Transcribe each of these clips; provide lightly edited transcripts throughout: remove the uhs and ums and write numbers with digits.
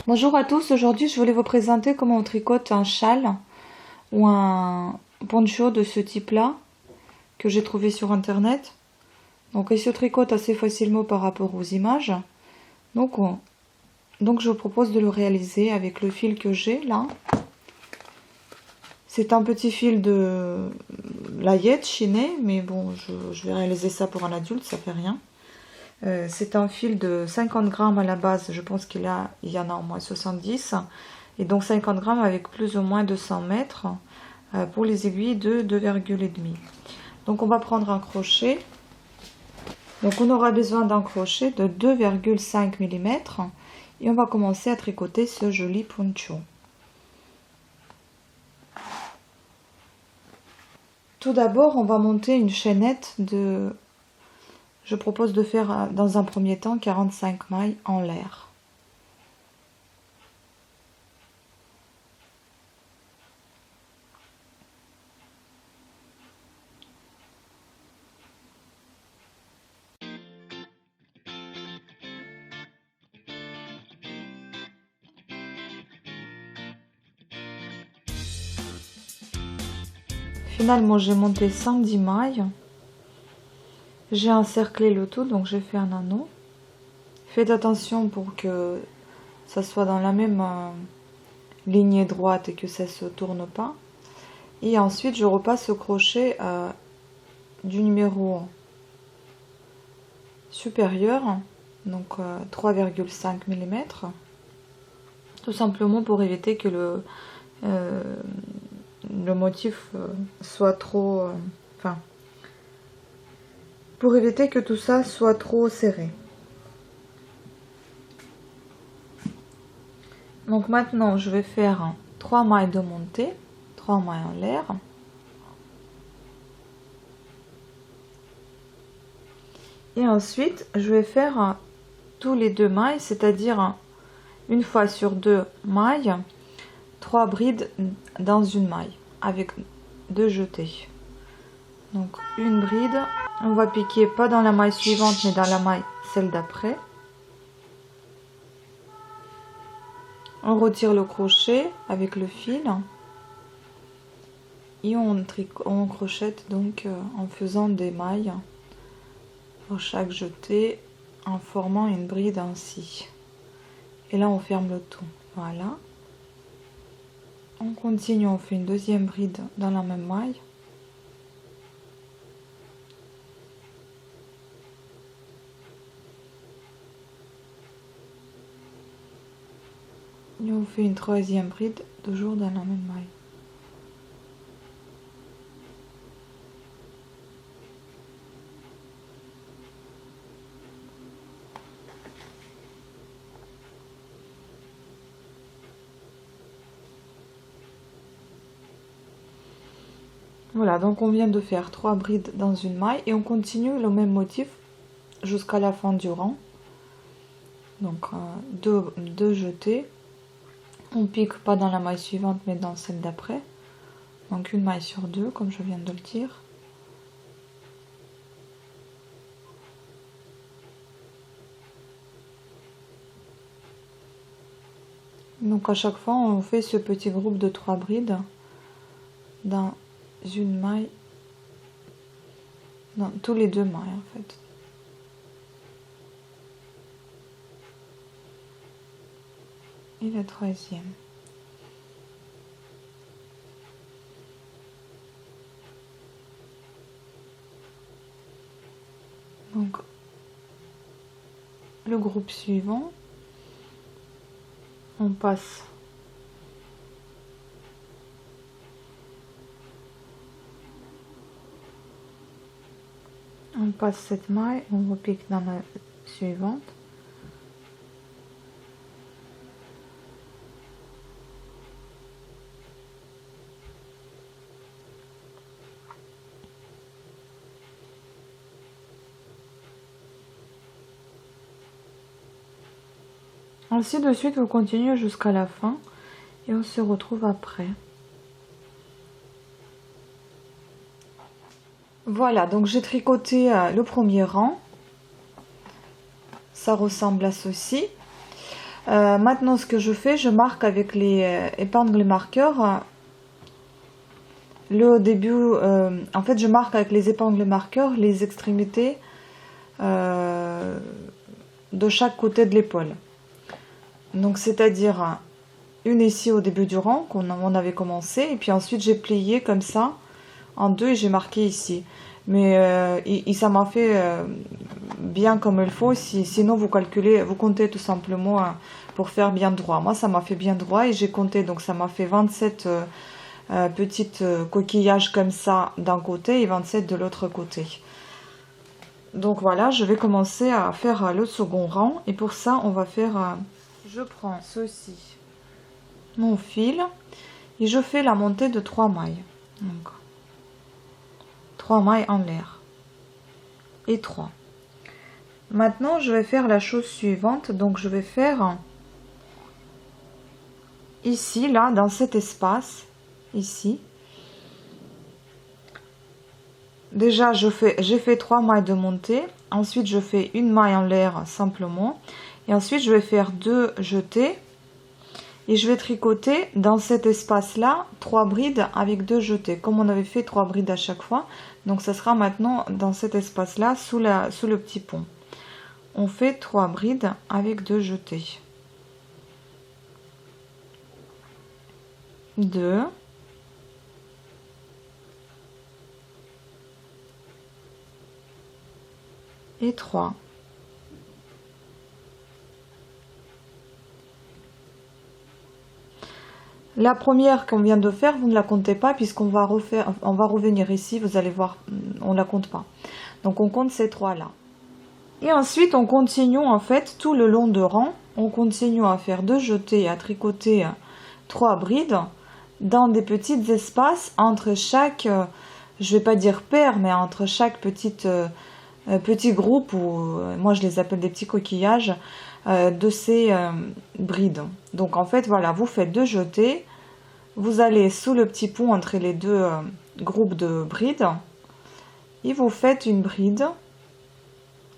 Bonjour à tous, aujourd'hui je voulais vous présenter comment on tricote un châle ou un poncho de ce type-là que j'ai trouvé sur internet. Donc il se tricote assez facilement par rapport aux images. Donc je vous propose de le réaliser avec le fil que j'ai là. C'est un petit fil de layette chiné, mais bon, je vais réaliser ça pour un adulte, ça fait rien. C'est un fil de 50 grammes à la base, je pense qu'il y en a au moins 70. Et donc 50 grammes avec plus ou moins 200 mètres pour les aiguilles de 2,5. Donc on va prendre un crochet. Donc on aura besoin d'un crochet de 2,5 mm. Et on va commencer à tricoter ce joli poncho. Tout d'abord, on va monter une chaînette de... Je propose de faire dans un premier temps 45 mailles en l'air. Finalement, j'ai monté 110 mailles. J'ai encerclé le tout, donc j'ai fait un anneau. Faites attention pour que ça soit dans la même lignée droite et que ça ne se tourne pas. Et ensuite, je repasse au crochet du numéro supérieur, donc 3,5 mm. Tout simplement pour éviter que le motif soit trop... enfin, pour éviter que tout ça soit trop serré. Donc maintenant, je vais faire 3 mailles de montée, 3 mailles en l'air. Et ensuite, je vais faire tous les 2 mailles, c'est-à-dire une fois sur 2 mailles, 3 brides dans une maille avec 2 jetés. Donc une bride, on va piquer pas dans la maille suivante mais dans la maille celle d'après. On retire le crochet avec le fil et on crochette donc en faisant des mailles pour chaque jeté en formant une bride ainsi. Et là on ferme le tout, voilà. On continue, on fait une deuxième bride dans la même maille. Et on fait une troisième bride, toujours dans la même maille. Voilà, donc on vient de faire 3 brides dans une maille et on continue le même motif jusqu'à la fin du rang. Donc deux jetés. On pique pas dans la maille suivante mais dans celle d'après. Donc une maille sur 2 comme je viens de le dire. Donc à chaque fois on fait ce petit groupe de 3 brides dans une maille, dans tous les 2 mailles en fait. Et la troisième. Donc le groupe suivant, on passe cette maille, on repique dans la suivante. Ainsi de suite, vous continuez jusqu'à la fin et on se retrouve après. Voilà, donc j'ai tricoté le premier rang. Ça ressemble à ceci. Maintenant, ce que je fais, je marque avec les épingles marqueurs. Le début, en fait, je marque avec les épingles marqueurs les extrémités de chaque côté de l'épaule. Donc, c'est-à-dire une ici au début du rang, on avait commencé, et puis ensuite j'ai plié comme ça en deux et j'ai marqué ici. Mais ça m'a fait bien comme il faut. Sinon, vous calculez, vous comptez tout simplement pour faire bien droit. Moi, ça m'a fait bien droit et j'ai compté, donc ça m'a fait 27 petites coquillages comme ça d'un côté et 27 de l'autre côté. Donc voilà, je vais commencer à faire le second rang. Et pour ça, on va faire... je prends ceci, mon fil, et je fais la montée de 3 mailles. Donc, 3 mailles en l'air. Et 3. Maintenant, je vais faire la chose suivante. Donc, je vais faire ici, là, dans cet espace, ici. Déjà, j'ai fait 3 mailles de montée. Ensuite, je fais une maille en l'air simplement. Et ensuite, je vais faire 2 jetés. Et je vais tricoter dans cet espace-là 3 brides avec 2 jetés. Comme on avait fait 3 brides à chaque fois. Donc, ça sera maintenant dans cet espace-là, sous le petit pont. On fait 3 brides avec 2 jetés. 2. Et 3. La première qu'on vient de faire, vous ne la comptez pas puisqu'on va refaire, on va revenir ici, vous allez voir, on la compte pas. Donc on compte ces 3 là. Et ensuite on continue en fait tout le long de rang, on continue à faire 2 jetés, à tricoter 3 brides dans des petits espaces entre chaque, je vais pas dire paire, mais entre chaque petit groupe, ou moi je les appelle des petits coquillages, de ces brides. Donc en fait voilà, vous faites 2 jetés, vous allez sous le petit pont entre les deux groupes de brides et vous faites une bride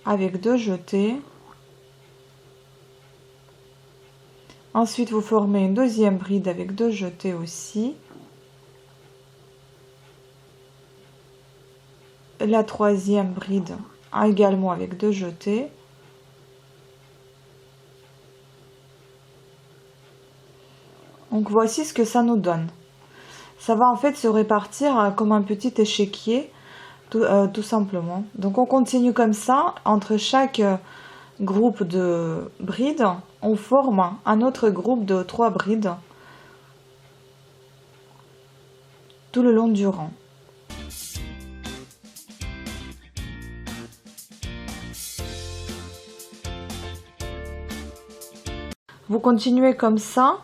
avec 2 jetés. Ensuite vous formez une deuxième bride avec 2 jetés aussi. La troisième bride également avec 2 jetés. Donc voici ce que ça nous donne. Ça va en fait se répartir comme un petit échiquier, tout simplement. Donc on continue comme ça, entre chaque groupe de brides, on forme un autre groupe de 3 brides tout le long du rang. Vous continuez comme ça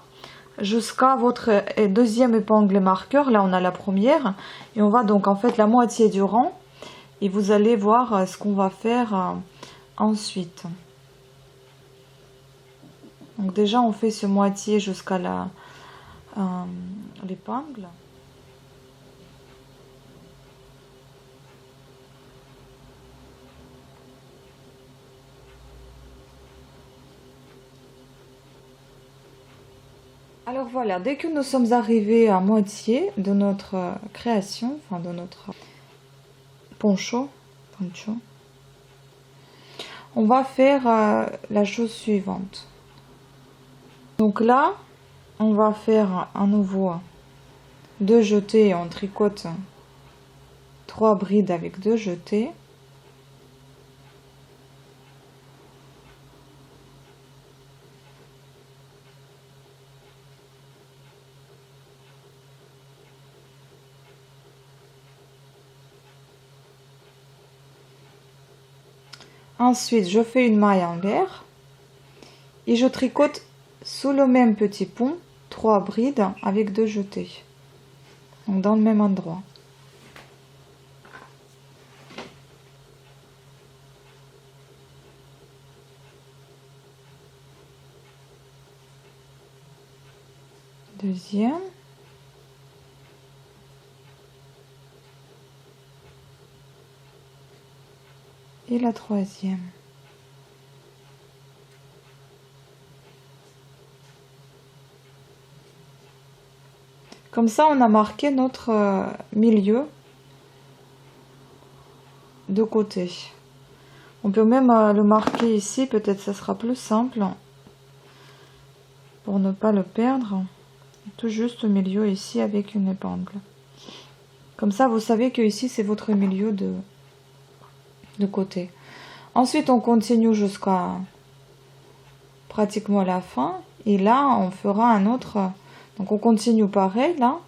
jusqu'à votre deuxième épingle marqueur. Là on a la première et on va donc en fait la moitié du rang et vous allez voir ce qu'on va faire ensuite. Donc déjà on fait ce moitié jusqu'à l'épingle. Alors voilà, dès que nous sommes arrivés à moitié de notre création, enfin de notre poncho, on va faire la chose suivante. Donc là, on va faire à nouveau 2 jetés et on tricote 3 brides avec 2 jetés. Ensuite, je fais une maille en l'air et je tricote sous le même petit pont 3 brides avec 2 jetés. Donc dans le même endroit. Deuxième. Et la troisième. Comme ça, on a marqué notre milieu de côté. On peut même le marquer ici, peut-être ça sera plus simple pour ne pas le perdre. Tout juste au milieu ici avec une épingle. Comme ça, vous savez que ici c'est votre milieu de côté. Ensuite, on continue jusqu'à pratiquement la fin. Et là, on fera un autre. Donc, on continue pareil là.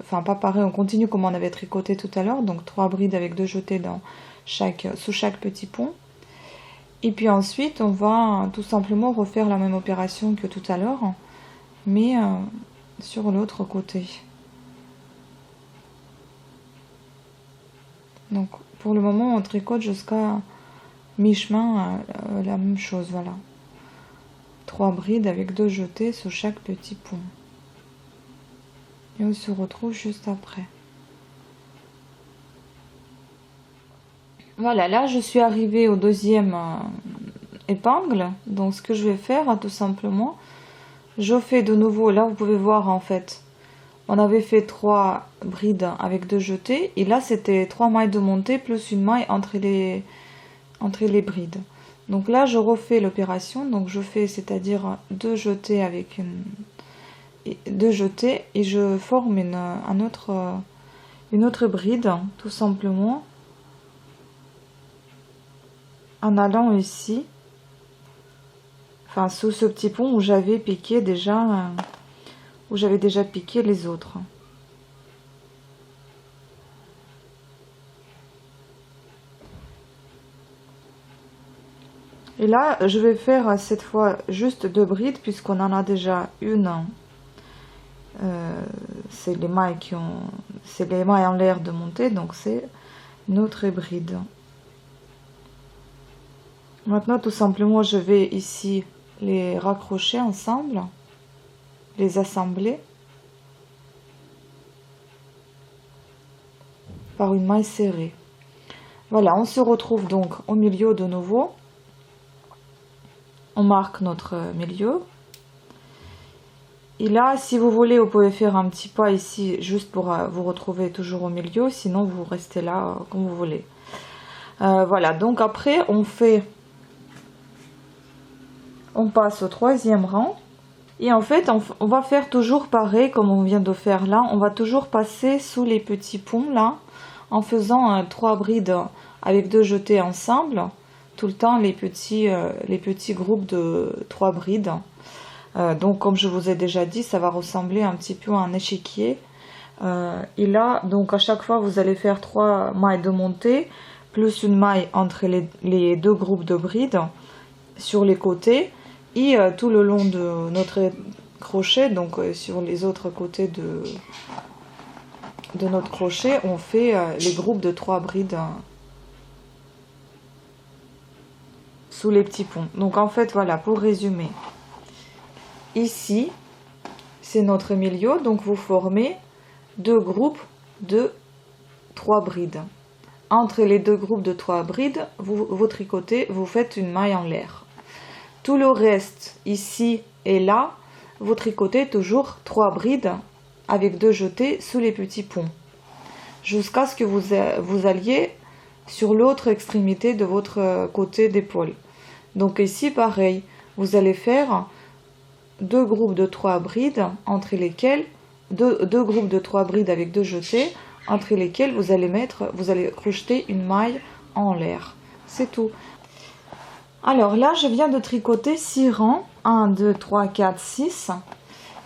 Enfin, pas pareil, on continue comme on avait tricoté tout à l'heure. Donc, 3 brides avec 2 jetés sous chaque petit pont. Et puis ensuite, on va tout simplement refaire la même opération que tout à l'heure, mais sur l'autre côté. Donc, pour le moment, on tricote jusqu'à mi-chemin, la même chose, voilà. 3 brides avec 2 jetés sous chaque petit pont. Et on se retrouve juste après. Voilà, là je suis arrivée au deuxième épingle. Donc ce que je vais faire, tout simplement, je fais de nouveau, là vous pouvez voir en fait, on avait fait 3 brides avec 2 jetés. Et là c'était 3 mailles de montée plus une maille entre les brides. Donc là je refais l'opération, donc je fais c'est-à-dire 2 jetés avec 2 jetés et je forme une autre bride tout simplement en allant ici, enfin sous ce petit pont où j'avais piqué déjà, piqué les autres. Et là, je vais faire cette fois juste 2 brides puisqu'on en a déjà une. C'est les mailles en l'air de montée, donc c'est notre bride. Maintenant, tout simplement, je vais ici les raccrocher ensemble, les assembler par une maille serrée. Voilà, on se retrouve donc au milieu de nouveau. On marque notre milieu. Et là, si vous voulez, vous pouvez faire un petit pas ici, juste pour vous retrouver toujours au milieu. Sinon, vous restez là comme vous voulez. Voilà, donc après, on passe au 3e rang. Et en fait, on va faire toujours pareil comme on vient de faire là. On va toujours passer sous les petits ponts là, en faisant 3 brides avec 2 jetés ensemble. Tout le temps les petits groupes de 3 brides. Donc comme je vous ai déjà dit, ça va ressembler un petit peu à un échiquier. Et là, donc à chaque fois, vous allez faire 3 mailles de montée, plus une maille entre les 2 groupes de brides sur les côtés. Et tout le long de notre crochet, donc sur les autres côtés de notre crochet, on fait les groupes de 3 brides sous les petits ponts. Donc en fait, voilà, pour résumer, ici, c'est notre milieu, donc vous formez 2 groupes de 3 brides. Entre les 2 groupes de 3 brides, vous tricotez, vous faites une maille en l'air. Tout le reste, ici et là, vous tricotez toujours 3 brides avec 2 jetés sous les petits ponts. Jusqu'à ce que vous alliez sur l'autre extrémité de votre côté d'épaule. Donc ici, pareil, vous allez faire 2 groupes de 3 brides, entre lesquels, 2 groupes de 3 brides avec 2 jetés, entre lesquels vous allez crocheter une maille en l'air. C'est tout. Alors là, je viens de tricoter 6 rangs, 1, 2, 3, 4, 6.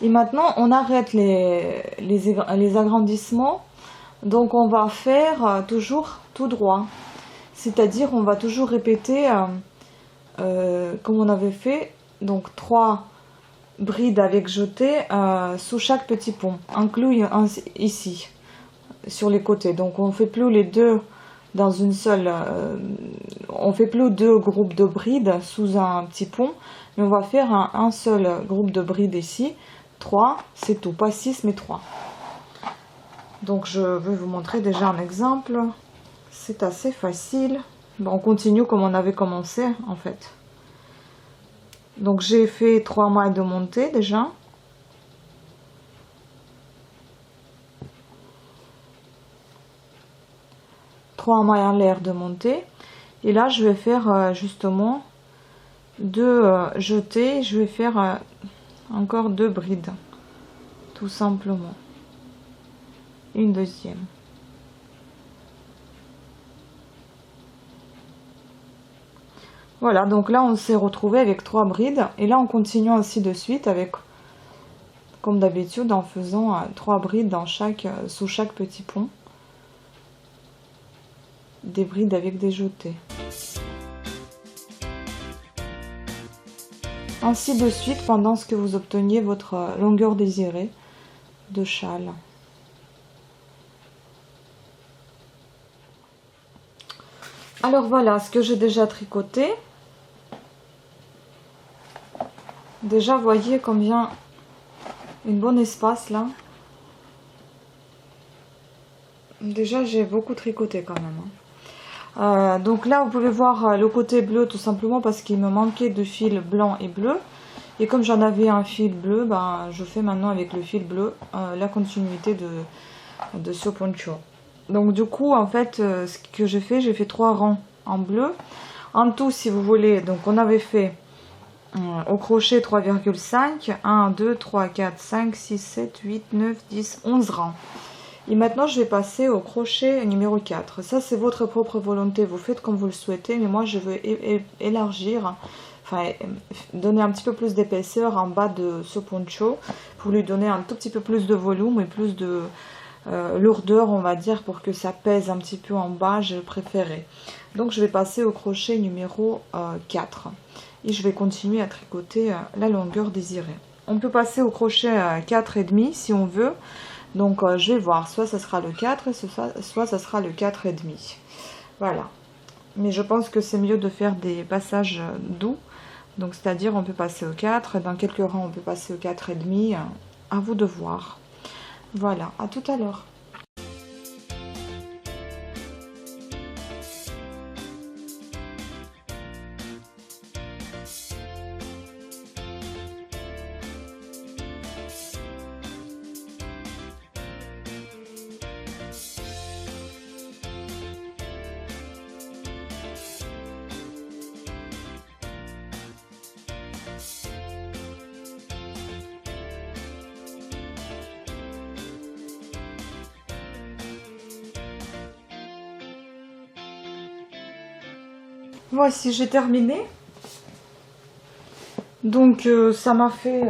Et maintenant, on arrête les agrandissements. Donc, on va faire toujours tout droit. C'est-à-dire, on va toujours répéter comme on avait fait. Donc, 3 brides avec jeté sous chaque petit pont, inclus ici, sur les côtés. Donc, on ne fait plus les deux dans une seule, on fait plus 2 groupes de brides sous un petit pont, mais on va faire un seul groupe de brides ici, 3, c'est tout, pas 6 mais 3. Donc je vais vous montrer déjà un exemple, c'est assez facile. Bon, on continue comme on avait commencé en fait. Donc j'ai fait 3 mailles de montée déjà. 3 mailles en l'air de monter. Et là, je vais faire justement 2 jetés. Je vais faire encore 2 brides, tout simplement. Une deuxième. Voilà, donc là, on s'est retrouvé avec 3 brides. Et là, on continue ainsi de suite avec, comme d'habitude, en faisant 3 brides dans sous chaque petit pont. Des brides avec des jetés. Ainsi de suite pendant ce que vous obteniez votre longueur désirée de châle. Alors voilà ce que j'ai déjà tricoté. Déjà voyez combien une bonne espace là. Déjà j'ai beaucoup tricoté quand même. Donc là vous pouvez voir le côté bleu tout simplement parce qu'il me manquait de fil blanc et bleu. Et comme j'en avais un fil bleu, ben, je fais maintenant avec le fil bleu la continuité de ce poncho. Donc du coup en fait ce que j'ai fait 3 rangs en bleu. En tout si vous voulez, donc on avait fait au crochet 3,5, 1, 2, 3, 4, 5, 6, 7, 8, 9, 10, 11 rangs. Et maintenant, je vais passer au crochet numéro 4. Ça, c'est votre propre volonté. Vous faites comme vous le souhaitez. Mais moi, je veux élargir, enfin, donner un petit peu plus d'épaisseur en bas de ce poncho pour lui donner un tout petit peu plus de volume et plus de lourdeur, on va dire, pour que ça pèse un petit peu en bas. Je préférais. Donc, je vais passer au crochet numéro 4. Et je vais continuer à tricoter la longueur désirée. On peut passer au crochet 4,5 si on veut. Donc je vais voir, soit ça sera le 4, soit ça sera le 4,5. Voilà. Mais je pense que c'est mieux de faire des passages doux. Donc c'est-à-dire on peut passer au 4, dans quelques rangs on peut passer au 4,5. À vous de voir. Voilà, à tout à l'heure. Voici, j'ai terminé. Donc ça m'a fait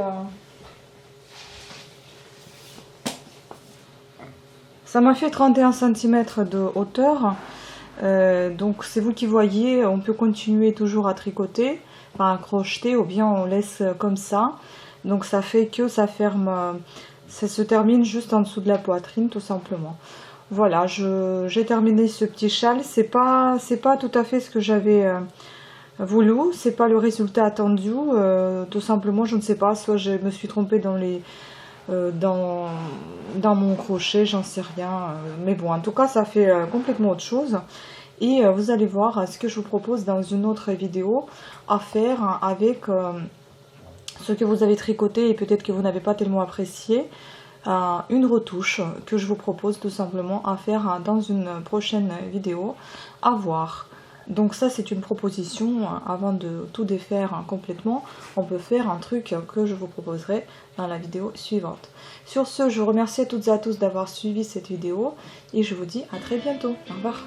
31 cm de hauteur. Donc c'est vous qui voyez, on peut continuer toujours à tricoter, enfin à crocheter, ou bien on laisse comme ça. Donc ça fait que ça ferme, ça se termine juste en dessous de la poitrine tout simplement. Voilà, j'ai terminé ce petit châle. C'est pas tout à fait ce que j'avais voulu, c'est pas le résultat attendu. Tout simplement, je ne sais pas, soit je me suis trompée dans les dans mon crochet, j'en sais rien. Mais bon, en tout cas, ça fait complètement autre chose. Et vous allez voir ce que je vous propose dans une autre vidéo à faire avec ce que vous avez tricoté et peut-être que vous n'avez pas tellement apprécié. Une retouche que je vous propose tout simplement à faire dans une prochaine vidéo à voir. Donc ça c'est une proposition, avant de tout défaire complètement, on peut faire un truc que je vous proposerai dans la vidéo suivante. Sur ce, je vous remercie à toutes et à tous d'avoir suivi cette vidéo et je vous dis à très bientôt. Au revoir.